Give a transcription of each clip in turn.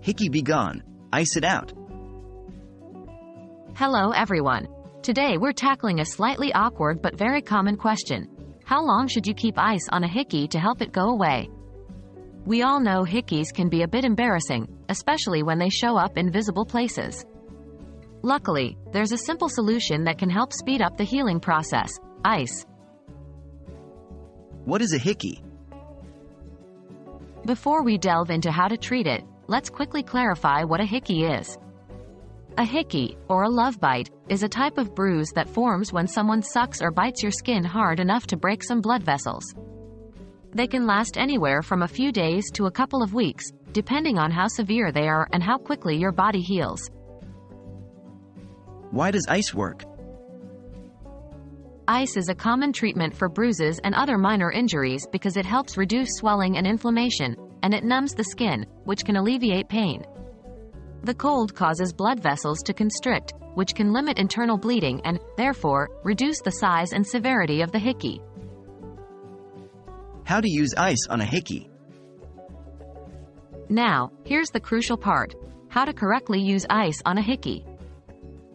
Hickey Be Gone, ice it out. Hello everyone. Today we're tackling a slightly awkward but very common question. How long should you keep ice on a hickey to help it go away? We all know hickeys can be a bit embarrassing, especially when they show up in visible places. Luckily, there's a simple solution that can help speed up the healing process: ice. What is a hickey? Before we delve into how to treat it, let's quickly clarify what a hickey is. A hickey, or a love bite, is a type of bruise that forms when someone sucks or bites your skin hard enough to break some blood vessels. They can last anywhere from a few days to a couple of weeks, depending on how severe they are and how quickly your body heals. Why does ice work? Ice is a common treatment for bruises and other minor injuries because it helps reduce swelling and inflammation, and it numbs the skin, which can alleviate pain. The cold causes blood vessels to constrict, which can limit internal bleeding and, therefore, reduce the size and severity of the hickey. How to use ice on a hickey? Now, here's the crucial part: how to correctly use ice on a hickey.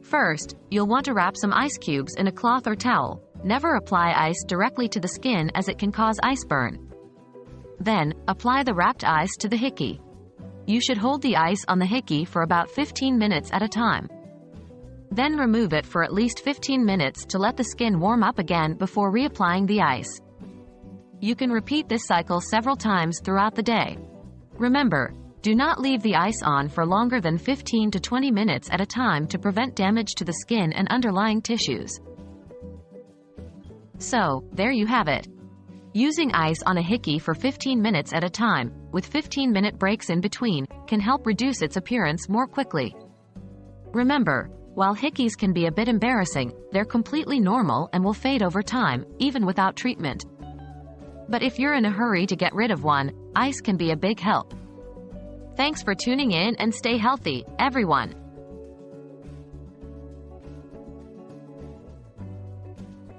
First, you'll want to wrap some ice cubes in a cloth or towel. Never apply ice directly to the skin as it can cause ice burn. Then, apply the wrapped ice to the hickey. You should hold the ice on the hickey for about 15 minutes at a time. Then remove it for at least 15 minutes to let the skin warm up again before reapplying the ice. You can repeat this cycle several times throughout the day. Remember, do not leave the ice on for longer than 15 to 20 minutes at a time to prevent damage to the skin and underlying tissues. So, there you have it. Using ice on a hickey for 15 minutes at a time, with 15-minute breaks in between, can help reduce its appearance more quickly. Remember, while hickeys can be a bit embarrassing, they're completely normal and will fade over time, even without treatment. But if you're in a hurry to get rid of one, ice can be a big help. Thanks for tuning in and stay healthy, everyone.